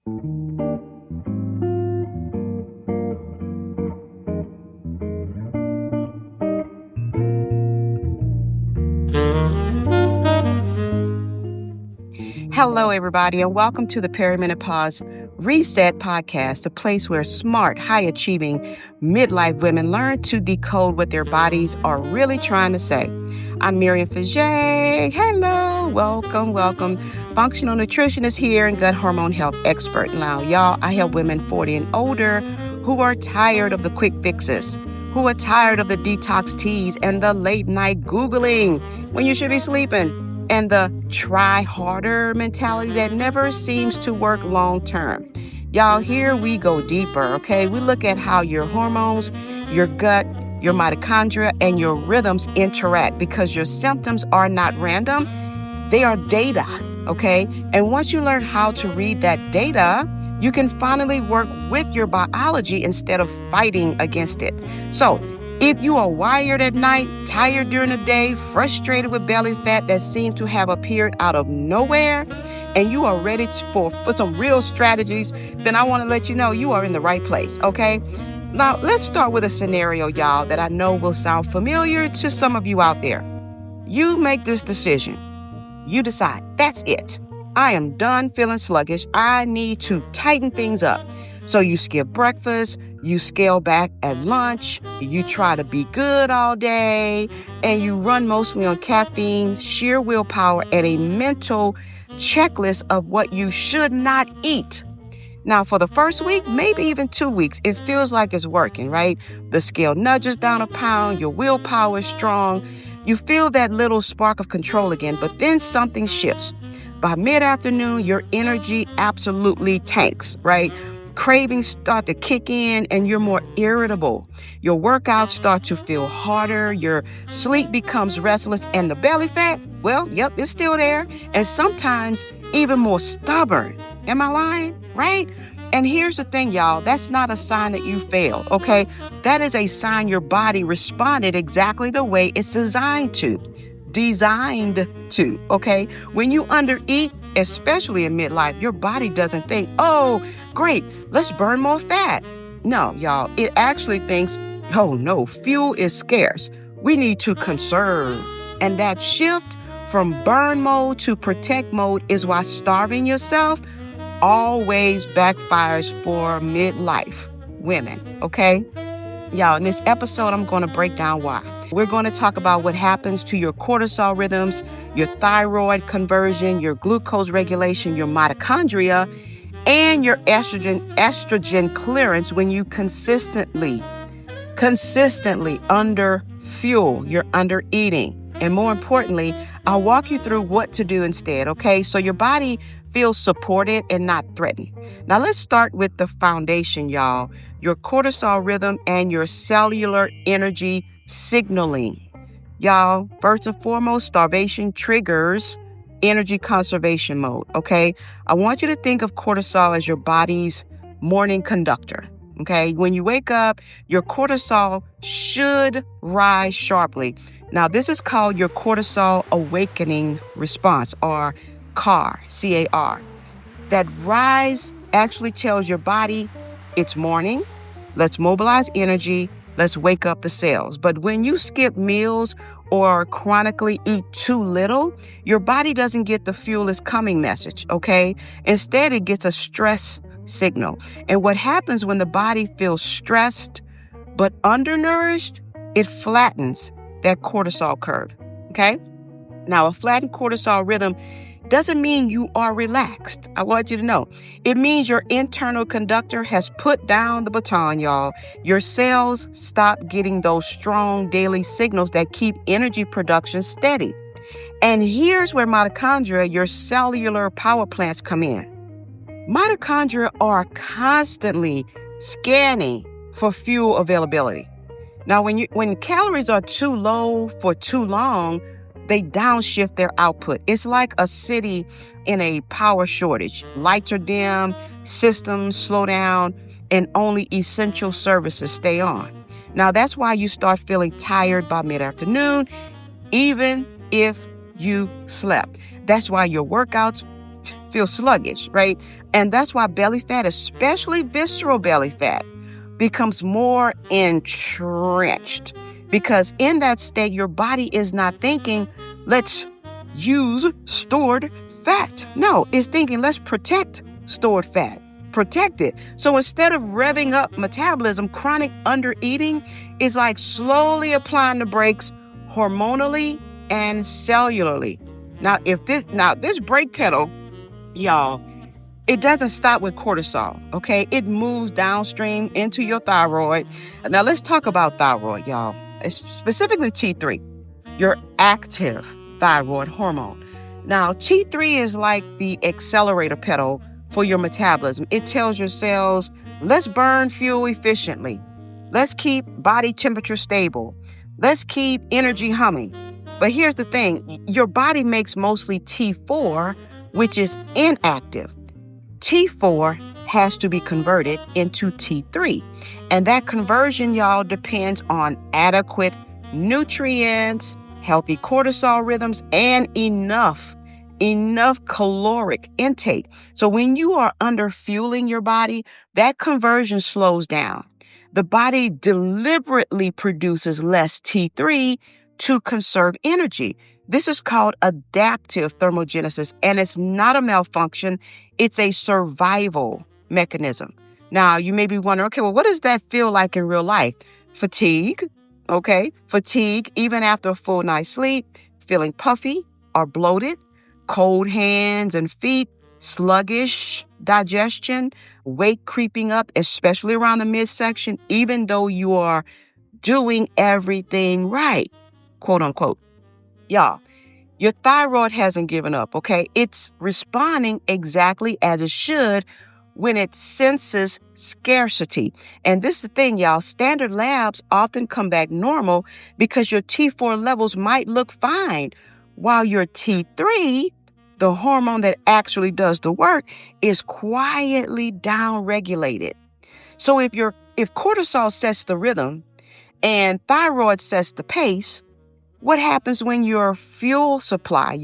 Hello, everybody, and welcome to the Perimenopause Reset Podcast, a place where smart, high-achieving midlife women learn to decode what their bodies are really trying to say. I'm Miriam Faggett. Hello, welcome. Functional nutritionist here and gut hormone health expert. Now, y'all, I help women 40 and older who are tired of the quick fixes, who are tired of the detox teas and the late-night Googling when you should be sleeping, and the try harder mentality that never seems to work long term. Y'all, here we go deeper, okay? We look at how your hormones, your gut, your mitochondria, and your rhythms interact because your symptoms are not random. They are data, okay? And once you learn how to read that data, you can finally work with your biology instead of fighting against it. So, if you are wired at night, tired during the day, frustrated with belly fat that seems to have appeared out of nowhere, and you are ready for some real strategies, then I want to let you know you are in the right place, okay? Now, let's start with a scenario, y'all, that I know will sound familiar to some of you out there. You make this decision. You decide, that's it. I am done feeling sluggish. I need to tighten things up. So you skip breakfast, you scale back at lunch, you try to be good all day, and you run mostly on caffeine, sheer willpower, and a mental checklist of what you should not eat. Now, for the first week, maybe even 2 weeks, it feels like it's working, right? The scale nudges down a pound, your willpower is strong, you feel that little spark of control again, but then something shifts. By mid-afternoon, your energy absolutely tanks, right? Cravings start to kick in and you're more irritable. Your workouts start to feel harder. Your sleep becomes restless and the belly fat, well, yep, it's still there. And sometimes even more stubborn. Am I lying? Right? And here's the thing, y'all. That's not a sign that you failed, okay? That is a sign your body responded exactly the way it's designed to, okay? When you undereat, especially in midlife, your body doesn't think, oh, great, let's burn more fat. No, y'all, it actually thinks, oh no, fuel is scarce. We need to conserve. And that shift from burn mode to protect mode is why starving yourself always backfires for midlife women, okay? Y'all, in this episode, I'm going to break down why. We're going to talk about what happens to your cortisol rhythms, your thyroid conversion, your glucose regulation, your mitochondria, and your estrogen clearance when you consistently under fuel, you're under eating. And more importantly, I'll walk you through what to do instead, okay? So your body feels supported and not threatened. Now let's start with the foundation, y'all. Your cortisol rhythm and your cellular energy signaling. Y'all, first and foremost, starvation triggers energy conservation mode, okay? I want you to think of cortisol as your body's morning conductor, okay? When you wake up, your cortisol should rise sharply. Now, this is called your cortisol awakening response, or CAR, C-A-R. That rise actually tells your body it's morning, let's mobilize energy, let's wake up the cells. But when you skip meals or chronically eat too little, your body doesn't get the fuel is coming message, okay? Instead, it gets a stress signal. And what happens when the body feels stressed but undernourished, it flattens that cortisol curve, okay? Now, a flattened cortisol rhythm doesn't mean you are relaxed. I want you to know. It means your internal conductor has put down the baton, y'all. Your cells stop getting those strong daily signals that keep energy production steady. And here's where mitochondria, your cellular power plants, come in. Mitochondria are constantly scanning for fuel availability. Now, when calories are too low for too long, they downshift their output. It's like a city in a power shortage. Lights are dim, systems slow down, and only essential services stay on. Now, that's why you start feeling tired by mid-afternoon, even if you slept. That's why your workouts feel sluggish, right? And that's why belly fat, especially visceral belly fat, becomes more entrenched. Because in that state, your body is not thinking, let's use stored fat. No, it's thinking, let's protect stored fat. Protect it. So instead of revving up metabolism, chronic undereating is like slowly applying the brakes hormonally and cellularly. Now, this brake pedal, y'all, it doesn't stop with cortisol, okay? It moves downstream into your thyroid. Now, let's talk about thyroid, y'all. It's specifically T3, your active thyroid hormone. Now, T3 is like the accelerator pedal for your metabolism. It tells your cells, let's burn fuel efficiently. Let's keep body temperature stable. Let's keep energy humming. But here's the thing. Your body makes mostly T4, which is inactive. T4 has to be converted into T3. And that conversion, y'all, depends on adequate nutrients, healthy cortisol rhythms, and enough caloric intake. So when you are underfueling your body, that conversion slows down. The body deliberately produces less T3 to conserve energy. This is called adaptive thermogenesis, and it's not a malfunction. It's a survival mechanism. Now, you may be wondering, okay, well, what does that feel like in real life? Fatigue, okay? Fatigue, even after a full night's sleep, feeling puffy or bloated, cold hands and feet, sluggish digestion, weight creeping up, especially around the midsection, even though you are doing everything right, quote unquote. Y'all, your thyroid hasn't given up, okay? It's responding exactly as it should when it senses scarcity. And this is the thing, y'all. Standard labs often come back normal because your T4 levels might look fine, while your T3, the hormone that actually does the work, is quietly downregulated. So if cortisol sets the rhythm and thyroid sets the pace, what happens when your fuel supply,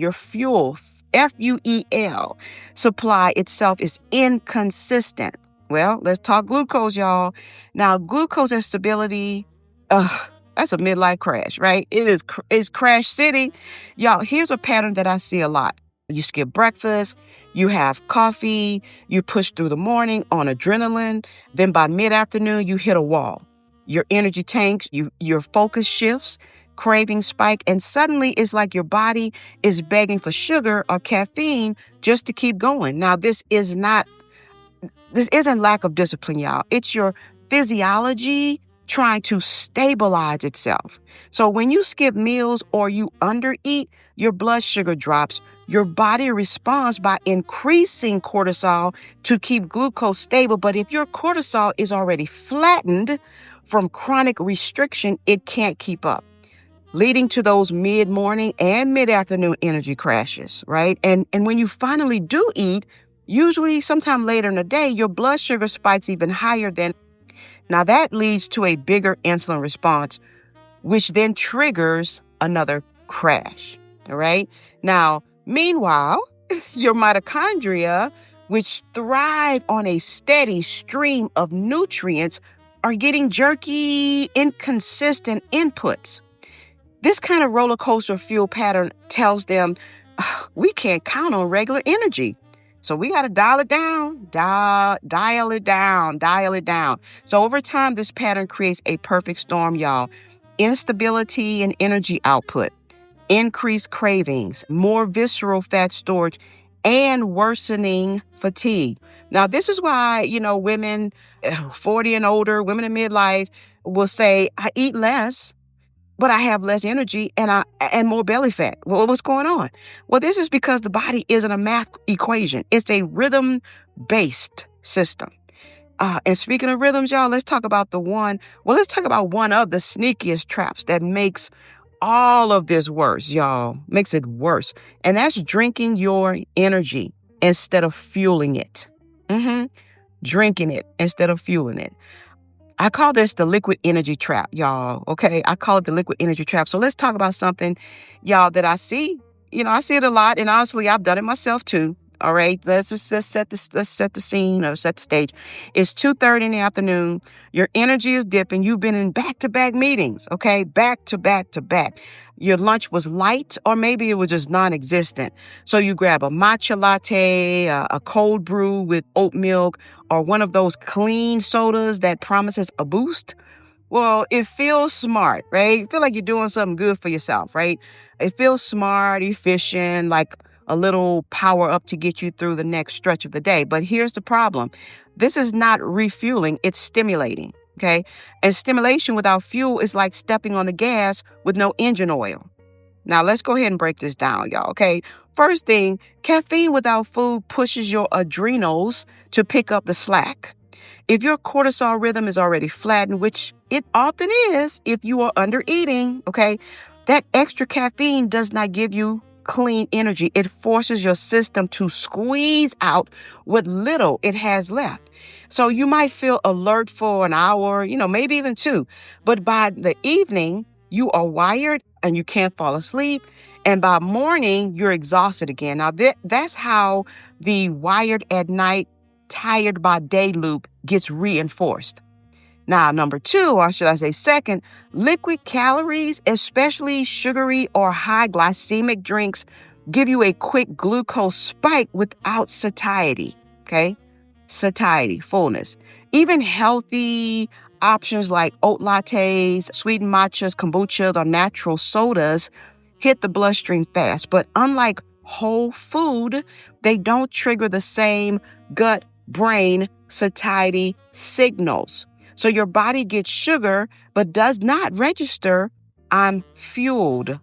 F-U-E-L, supply itself is inconsistent? Well, let's talk glucose, y'all. Now, glucose instability, that's a midlife crash, right? It's crash city. Y'all, here's a pattern that I see a lot. You skip breakfast, you have coffee, you push through the morning on adrenaline, then by mid-afternoon, you hit a wall. Your energy tanks, your focus shifts, cravings spike, and suddenly it's like your body is begging for sugar or caffeine just to keep going. Now, this isn't lack of discipline, y'all. It's your physiology trying to stabilize itself. So when you skip meals or you undereat, your blood sugar drops. Your body responds by increasing cortisol to keep glucose stable. But if your cortisol is already flattened from chronic restriction, it can't keep up, leading to those mid-morning and mid-afternoon energy crashes, right? And when you finally do eat, usually sometime later in the day, your blood sugar spikes even higher than. Now that leads to a bigger insulin response, which then triggers another crash, all right? Now, meanwhile, your mitochondria, which thrive on a steady stream of nutrients, are getting jerky, inconsistent inputs. This kind of roller coaster fuel pattern tells them, we can't count on regular energy. So we got to dial it down, dial it down. So over time, this pattern creates a perfect storm, y'all. Instability in energy output, increased cravings, more visceral fat storage, and worsening fatigue. Now, this is why, women 40 and older, women in midlife will say, I eat less, but I have less energy and more belly fat. Well, what's going on? Well, this is because the body isn't a math equation. It's a rhythm-based system. And speaking of rhythms, y'all, let's talk about one of the sneakiest traps that makes all of this worse, y'all. Makes it worse. And that's drinking your energy instead of fueling it. Drinking it instead of fueling it. I call this the liquid energy trap, y'all, okay? I call it the liquid energy trap. So let's talk about something, y'all, that I see. I see it a lot, and honestly, I've done it myself too. All right, let's set the scene or set the stage. It's 2:30 in the afternoon. Your energy is dipping. You've been in back-to-back meetings, okay? Back to back to back. Your lunch was light, or maybe it was just non-existent. So you grab a matcha latte, a cold brew with oat milk, or one of those clean sodas that promises a boost. Well, it feels smart, right? You feel like you're doing something good for yourself, right? It feels smart, efficient, like a little power up to get you through the next stretch of the day. But here's the problem. This is not refueling, it's stimulating, okay? And stimulation without fuel is like stepping on the gas with no engine oil. Now, let's go ahead and break this down, y'all, okay? First thing, caffeine without food pushes your adrenals to pick up the slack. If your cortisol rhythm is already flattened, which it often is if you are under eating, okay, that extra caffeine does not give you clean energy. It forces your system to squeeze out what little it has left. So you might feel alert for an hour, maybe even two. But by the evening, you are wired and you can't fall asleep. And by morning, you're exhausted again. Now, that's how the wired at night, tired by day loop gets reinforced. Now, number two, or should I say second, liquid calories, especially sugary or high glycemic drinks, give you a quick glucose spike without satiety, okay? Satiety, fullness. Even healthy options like oat lattes, sweetened matchas, kombuchas, or natural sodas hit the bloodstream fast. But unlike whole food, they don't trigger the same gut-brain satiety signals. So your body gets sugar, but does not register, I'm fueled.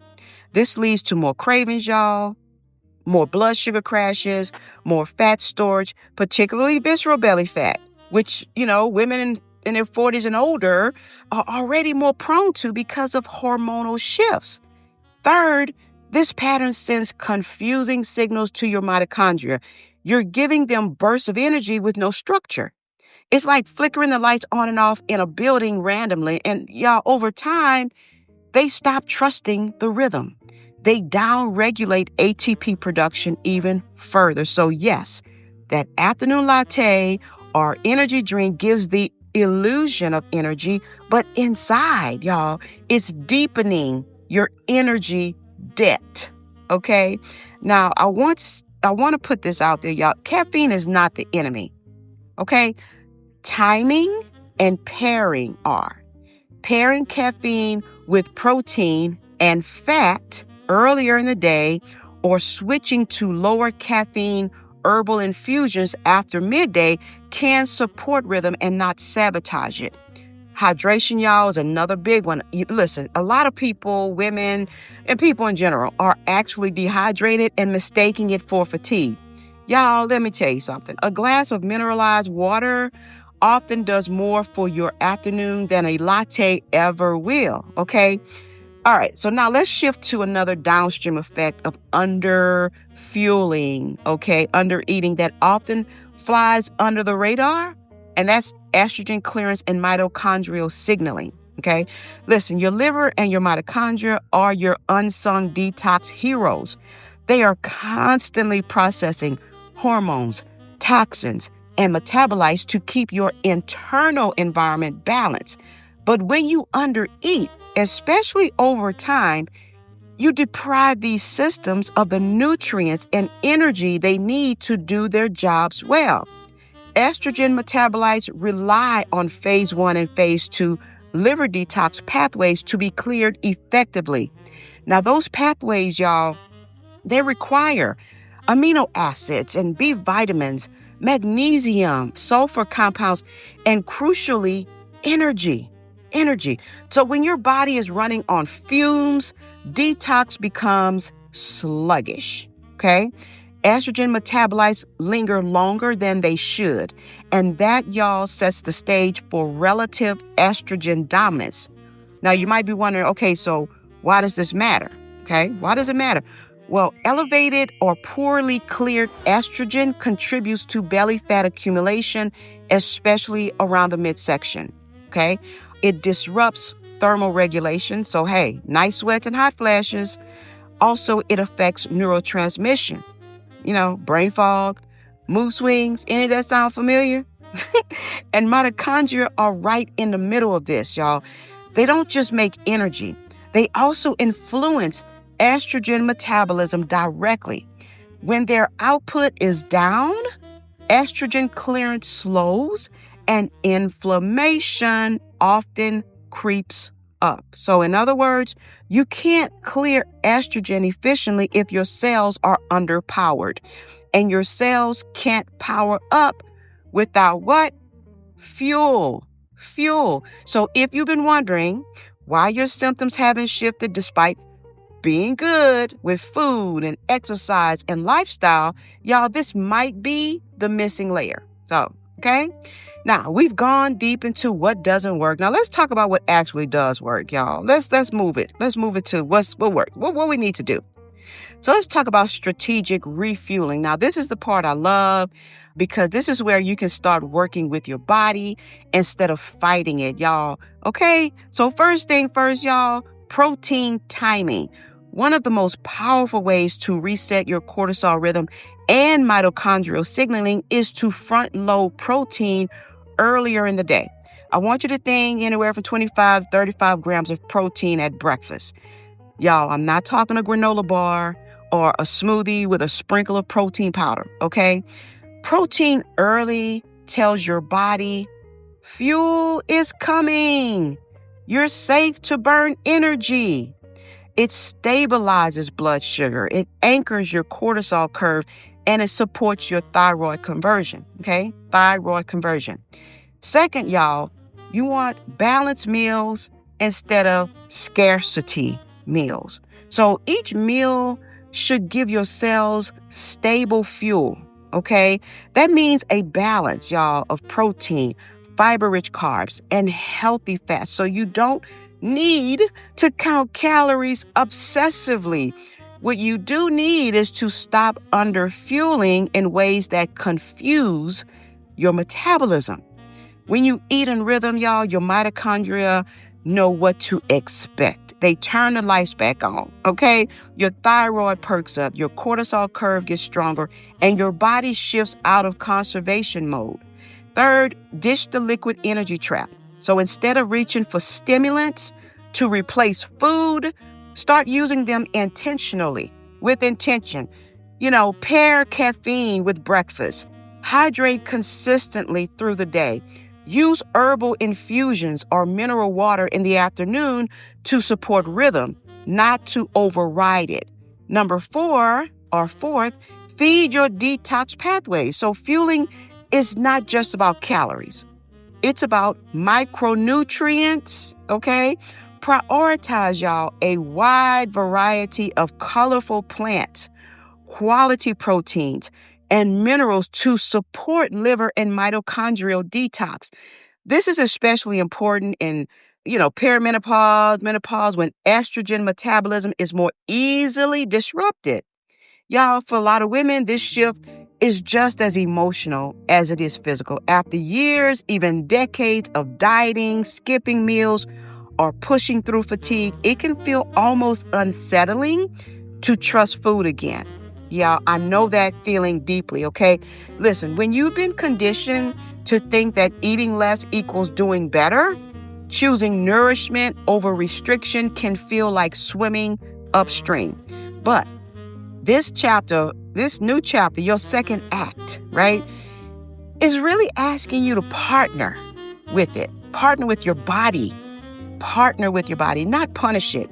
This leads to more cravings, y'all, more blood sugar crashes, more fat storage, particularly visceral belly fat, which, women in their 40s and older are already more prone to because of hormonal shifts. Third, this pattern sends confusing signals to your mitochondria. You're giving them bursts of energy with no structure. It's like flickering the lights on and off in a building randomly. And y'all, over time, they stop trusting the rhythm. They down-regulate ATP production even further. So yes, that afternoon latte or energy drink gives the illusion of energy, but inside, y'all, it's deepening your energy debt, okay? Now, I want to put this out there, y'all. Caffeine is not the enemy, okay? Timing and pairing are. Pairing caffeine with protein and fat earlier in the day, or switching to lower caffeine herbal infusions after midday can support rhythm and not sabotage it. Hydration, y'all, is another big one. Listen, a lot of people, women, and people in general are actually dehydrated and mistaking it for fatigue. Y'all, let me tell you something. A glass of mineralized water often does more for your afternoon than a latte ever will, okay? All right, so now let's shift to another downstream effect of under-fueling, okay? Under-eating that often flies under the radar, and that's estrogen clearance and mitochondrial signaling, okay? Listen, your liver and your mitochondria are your unsung detox heroes. They are constantly processing hormones, toxins, and metabolites to keep your internal environment balanced. But when you undereat, especially over time, you deprive these systems of the nutrients and energy they need to do their jobs well. Estrogen metabolites rely on phase 1 and phase 2 liver detox pathways to be cleared effectively. Now, those pathways, y'all, they require amino acids and B vitamins, magnesium, sulfur compounds, and crucially, energy. So when your body is running on fumes, detox becomes sluggish, okay? Estrogen metabolites linger longer than they should, and that, y'all, sets the stage for relative estrogen dominance. Now, you might be wondering, okay, so why does this matter? Okay, why does it matter? Well, elevated or poorly cleared estrogen contributes to belly fat accumulation, especially around the midsection, okay? It disrupts thermal regulation, so hey, night sweats and hot flashes. Also, it affects neurotransmission. brain fog, mood swings. Any of that sound familiar? And mitochondria are right in the middle of this, y'all. They don't just make energy. They also influence estrogen metabolism directly. When their output is down, estrogen clearance slows and inflammation often creeps up. So in other words, you can't clear estrogen efficiently if your cells are underpowered. And your cells can't power up without what? Fuel. So if you've been wondering why your symptoms haven't shifted despite being good with food and exercise and lifestyle, y'all, this might be the missing layer. So, okay? Now, we've gone deep into what doesn't work. Now, let's talk about what actually does work, y'all. Let's move it. Let's move it to what works, what we need to do. So let's talk about strategic refueling. Now, this is the part I love because this is where you can start working with your body instead of fighting it, y'all. Okay? So first thing first, y'all, protein timing. One of the most powerful ways to reset your cortisol rhythm and mitochondrial signaling is to front load protein earlier in the day. I want you to think anywhere from 25 to 35 grams of protein at breakfast. Y'all, I'm not talking a granola bar or a smoothie with a sprinkle of protein powder, okay? Protein early tells your body, fuel is coming. You're safe to burn energy. It stabilizes blood sugar. It anchors your cortisol curve, and it supports your thyroid conversion, okay? Thyroid conversion. Second, y'all, you want balanced meals instead of scarcity meals. So each meal should give your cells stable fuel, okay? That means a balance, y'all, of protein, fiber-rich carbs, and healthy fats. So you don't need to count calories obsessively. What you do need is to stop underfueling in ways that confuse your metabolism. When you eat in rhythm, y'all, your mitochondria know what to expect. They turn the lights back on, okay? Your thyroid perks up, your cortisol curve gets stronger, and your body shifts out of conservation mode. Third, ditch the liquid energy trap. So instead of reaching for stimulants to replace food, start using them intentionally, with intention. Pair caffeine with breakfast. Hydrate consistently through the day. Use herbal infusions or mineral water in the afternoon to support rhythm, not to override it. Number fourth, feed your detox pathways. So fueling is not just about calories. It's about micronutrients, okay? Prioritize, y'all, a wide variety of colorful plants, quality proteins, and minerals to support liver and mitochondrial detox. This is especially important in, perimenopause, menopause, when estrogen metabolism is more easily disrupted. Y'all, for a lot of women, this shift is just as emotional as it is physical. After years, even decades of dieting, skipping meals, or pushing through fatigue, it can feel almost unsettling to trust food again. Yeah, I know that feeling deeply, okay? Listen, when you've been conditioned to think that eating less equals doing better, choosing nourishment over restriction can feel like swimming upstream. But this new chapter, your second act, right, is really asking you to partner with it. Partner with your body. Partner with your body, not punish it.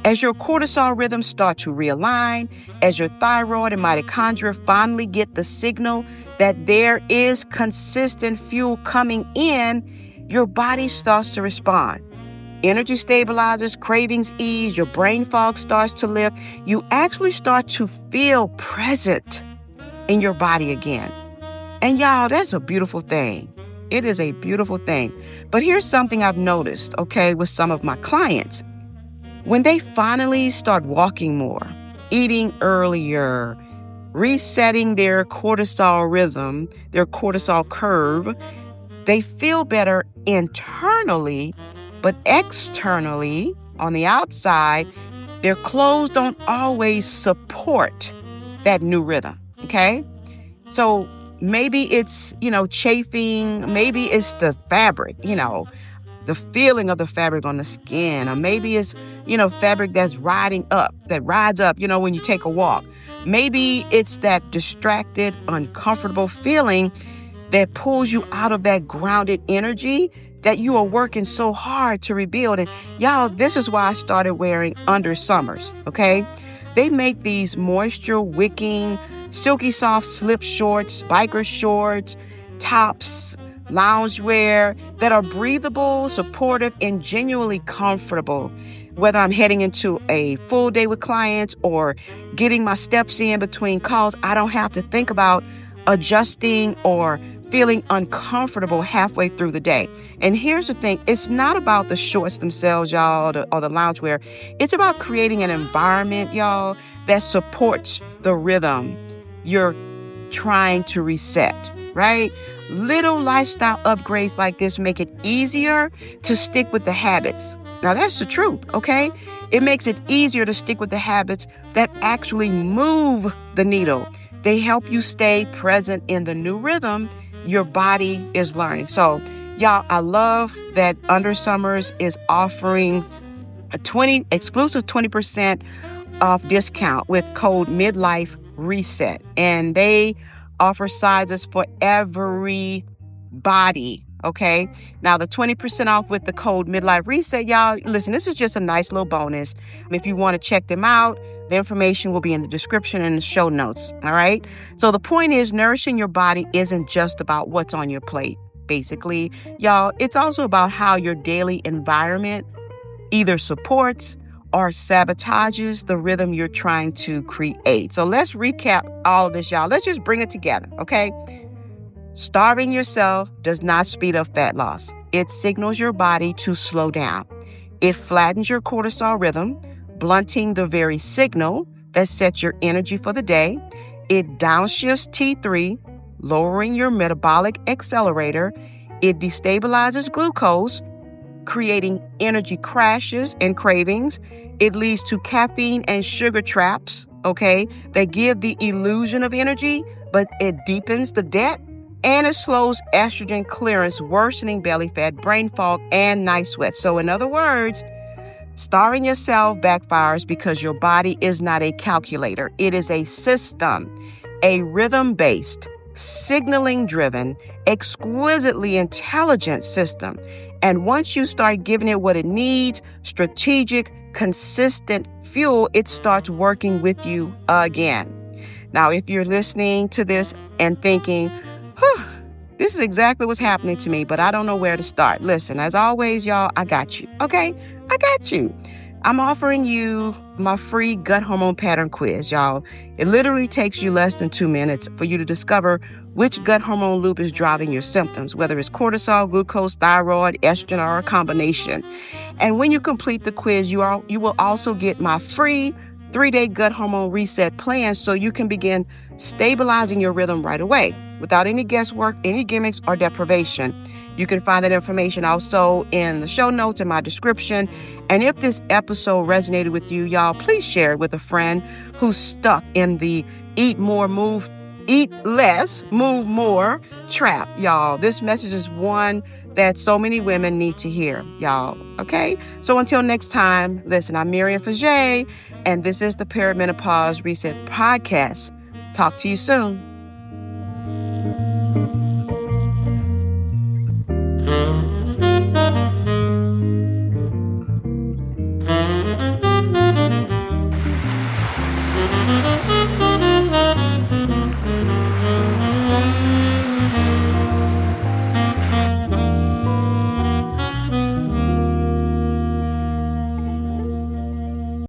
As your cortisol rhythms start to realign, as your thyroid and mitochondria finally get the signal that there is consistent fuel coming in, your body starts to respond. Energy stabilizes, cravings ease, your brain fog starts to lift. You actually start to feel present in your body again. And y'all, that's a beautiful thing. It is a beautiful thing. But here's something I've noticed, okay, with some of my clients. When they finally start walking more, eating earlier, resetting their cortisol rhythm, their cortisol curve, they feel better internally, but externally, on the outside, their clothes don't always support that new rhythm. Okay? So maybe it's, chafing. Maybe it's the fabric, the feeling of the fabric on the skin. Or maybe it's, fabric that rides up, when you take a walk. Maybe it's that distracted, uncomfortable feeling that pulls you out of that grounded energy that you are working so hard to rebuild. And y'all, this is why I started wearing under summers, okay? They make these moisture wicking, silky soft slip shorts, biker shorts, tops, loungewear that are breathable, supportive, and genuinely comfortable. Whether I'm heading into a full day with clients or getting my steps in between calls, I don't have to think about adjusting or feeling uncomfortable halfway through the day. And here's the thing, it's not about the shorts themselves, y'all, or the loungewear. It's about creating an environment, y'all, that supports the rhythm you're trying to reset, right? Little lifestyle upgrades like this make it easier to stick with the habits. Now, that's the truth, okay? It makes it easier to stick with the habits that actually move the needle. They help you stay present in the new rhythm your body is learning. So, y'all, I love that Under Summers is offering a exclusive 20% off discount with code Midlife Reset. And they offer sizes for every body, okay? Now, the 20% off with the code Midlife Reset, y'all, listen, this is just a nice little bonus. If you want to check them out, the information will be in the description and the show notes, all right? So the point is, nourishing your body isn't just about what's on your plate, basically. Y'all, it's also about how your daily environment either supports or sabotages the rhythm you're trying to create. So let's recap all of this, y'all. Let's just bring it together, okay? Starving yourself does not speed up fat loss. It signals your body to slow down. It flattens your cortisol rhythm, blunting the very signal that sets your energy for the day. It downshifts T3, lowering your metabolic accelerator. It destabilizes glucose, creating energy crashes and cravings. It leads to caffeine and sugar traps, okay, that give the illusion of energy, but it deepens the debt. And it slows estrogen clearance, worsening belly fat, brain fog, and night sweats. So in other words, starving yourself backfires because your body is not a calculator. It is a system, a rhythm-based, signaling-driven, exquisitely intelligent system. And once you start giving it what it needs, strategic, consistent fuel, it starts working with you again. Now, if you're listening to this and thinking, this is exactly what's happening to me, but I don't know where to start. Listen, as always, y'all, I got you, okay? I got you. I'm offering you my free gut hormone pattern quiz, y'all. It literally takes you less than 2 minutes for you to discover which gut hormone loop is driving your symptoms, whether it's cortisol, glucose, thyroid, estrogen, or a combination. And when you complete the quiz, you will also get my free 3-day gut hormone reset plan so you can begin stabilizing your rhythm right away without any guesswork, any gimmicks, or deprivation. You can find that information also in the show notes in my description. And if this episode resonated with you, y'all, please share it with a friend who's stuck in the eat less, move more trap, y'all. This message is one that so many women need to hear, y'all, okay? So until next time, listen, I'm Miriam Faggett, and this is the Perimenopause Reset Podcast. Talk to you soon.